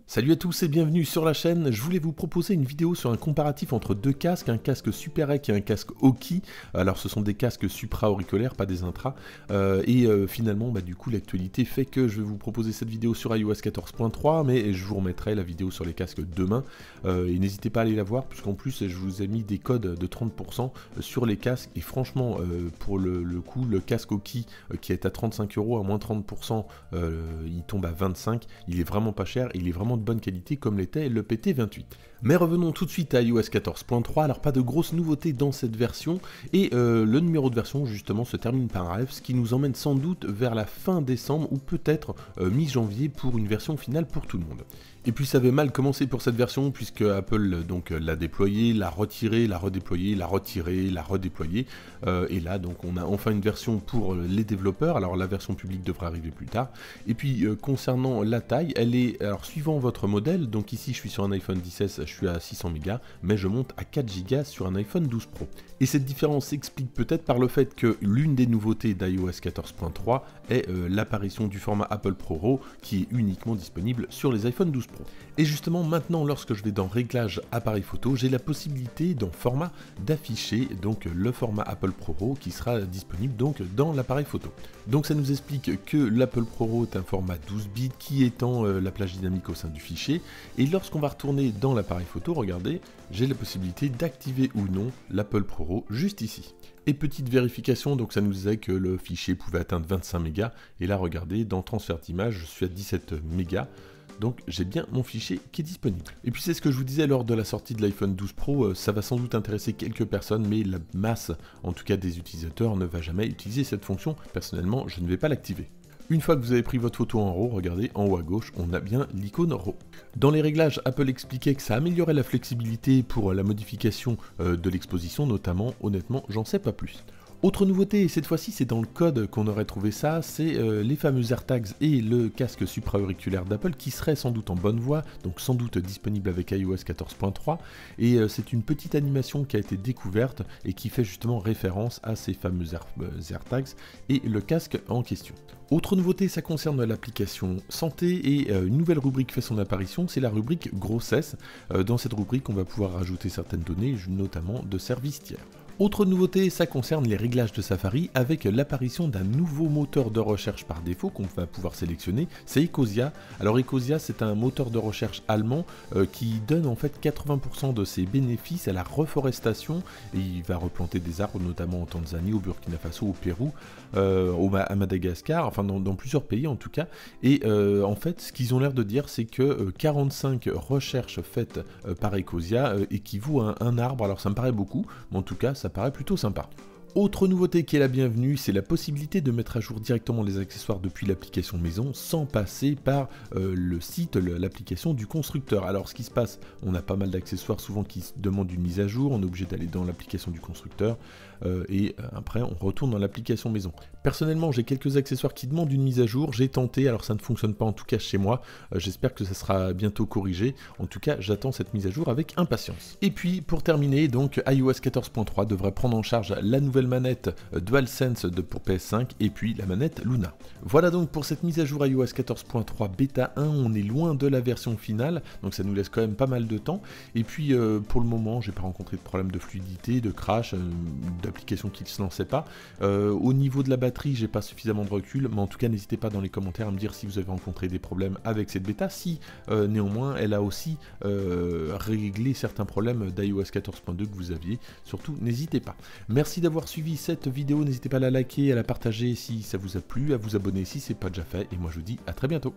Salut à tous et bienvenue sur la chaîne. Je voulais vous proposer une vidéo sur un comparatif entre deux casques, un casque SuperEC et un casque Oki. Alors ce sont des casques supra-auriculaires, pas des intra. Finalement, du coup, l'actualité fait que je vais vous proposer cette vidéo sur iOS 14.3, mais je vous remettrai la vidéo sur les casques demain. Et n'hésitez pas à aller la voir, puisqu'en plus, je vous ai mis des codes de 30% sur les casques. Et franchement, pour le coup, le casque Oki qui est à 35 € à moins 30%, il tombe à 25. Il est vraiment pas cher, il est vraiment de bonne qualité comme l'était le PT28. Mais revenons tout de suite à iOS 14.3, alors pas de grosses nouveautés dans cette version, et le numéro de version justement se termine par un F, ce qui nous emmène sans doute vers la fin décembre ou peut-être mi-janvier pour une version finale pour tout le monde. Et puis ça avait mal commencé pour cette version puisque Apple donc l'a déployé, l'a retiré, l'a redéployé, l'a retiré, l'a redéployé, et là donc on a enfin une version pour les développeurs. Alors la version publique devrait arriver plus tard. Et puis concernant la taille, elle est alors suivant votre modèle, donc ici je suis sur un iPhone 10S, je suis à 600 Go, mais je monte à 4 Go sur un iPhone 12 Pro. Et cette différence s'explique peut-être par le fait que l'une des nouveautés d'iOS 14.3 est l'apparition du format Apple ProRAW qui est uniquement disponible sur les iPhone 12 Pro. Et justement maintenant lorsque je vais dans Réglages appareil photo, j'ai la possibilité dans Format d'afficher donc le format Apple ProRAW qui sera disponible donc dans l'appareil photo. Donc ça nous explique que l'Apple ProRAW est un format 12 bits qui étend la plage dynamique au sein du fichier, et lorsqu'on va retourner dans l'appareil photo, regardez, j'ai la possibilité d'activer ou non l'Apple ProRAW juste ici. Et petite vérification, donc ça nous disait que le fichier pouvait atteindre 25 mégas, et là regardez, dans transfert d'image, je suis à 17 mégas, donc j'ai bien mon fichier qui est disponible. Et puis c'est ce que je vous disais lors de la sortie de l'iPhone 12 Pro, ça va sans doute intéresser quelques personnes, mais la masse, en tout cas des utilisateurs, ne va jamais utiliser cette fonction. Personnellement, je ne vais pas l'activer. Une fois que vous avez pris votre photo en RAW, regardez, en haut à gauche, on a bien l'icône RAW. Dans les réglages, Apple expliquait que ça améliorait la flexibilité pour la modification de l'exposition, notamment, honnêtement, j'en sais pas plus. Autre nouveauté, et cette fois-ci c'est dans le code qu'on aurait trouvé ça, c'est les fameux AirTags et le casque supra-auriculaire d'Apple qui serait sans doute en bonne voie, donc sans doute disponible avec iOS 14.3, et c'est une petite animation qui a été découverte et qui fait justement référence à ces fameux AirTags et le casque en question. Autre nouveauté, ça concerne l'application santé, et une nouvelle rubrique fait son apparition, c'est la rubrique grossesse. Dans cette rubrique, on va pouvoir rajouter certaines données, notamment de services tiers. Autre nouveauté, ça concerne les réglages de Safari avec l'apparition d'un nouveau moteur de recherche par défaut qu'on va pouvoir sélectionner, c'est Ecosia. Alors Ecosia, c'est un moteur de recherche allemand qui donne en fait 80% de ses bénéfices à la reforestation, et il va replanter des arbres notamment en Tanzanie, au Burkina Faso, au Pérou, à Madagascar, enfin dans plusieurs pays en tout cas. Et en fait, ce qu'ils ont l'air de dire, c'est que 45 recherches faites par Ecosia équivaut à un arbre. Alors ça me paraît beaucoup, mais en tout cas ça paraît plutôt sympa. Autre nouveauté qui est la bienvenue, c'est la possibilité de mettre à jour directement les accessoires depuis l'application maison sans passer par le site, l'application du constructeur. Alors ce qui se passe, on a pas mal d'accessoires souvent qui demandent une mise à jour, on est obligé d'aller dans l'application du constructeur et après on retourne dans l'application maison. Personnellement, j'ai quelques accessoires qui demandent une mise à jour, j'ai tenté, alors ça ne fonctionne pas en tout cas chez moi, j'espère que ça sera bientôt corrigé, en tout cas j'attends cette mise à jour avec impatience. Et puis pour terminer, donc iOS 14.3 devrait prendre en charge la nouvelle manette DualSense pour PS5 et puis la manette Luna. Voilà donc pour cette mise à jour iOS 14.3 bêta 1, on est loin de la version finale, donc ça nous laisse quand même pas mal de temps, et puis pour le moment j'ai pas rencontré de problème de fluidité, de crash, d'application qui ne se lançait pas. Au niveau de la batterie, j'ai pas suffisamment de recul, mais en tout cas n'hésitez pas dans les commentaires à me dire si vous avez rencontré des problèmes avec cette bêta, si néanmoins elle a aussi réglé certains problèmes d'iOS 14.2 que vous aviez, surtout n'hésitez pas. Merci d'avoir suivi cette vidéo, n'hésitez pas à la liker, à la partager si ça vous a plu, à vous abonner si c'est pas déjà fait, et moi je vous dis à très bientôt.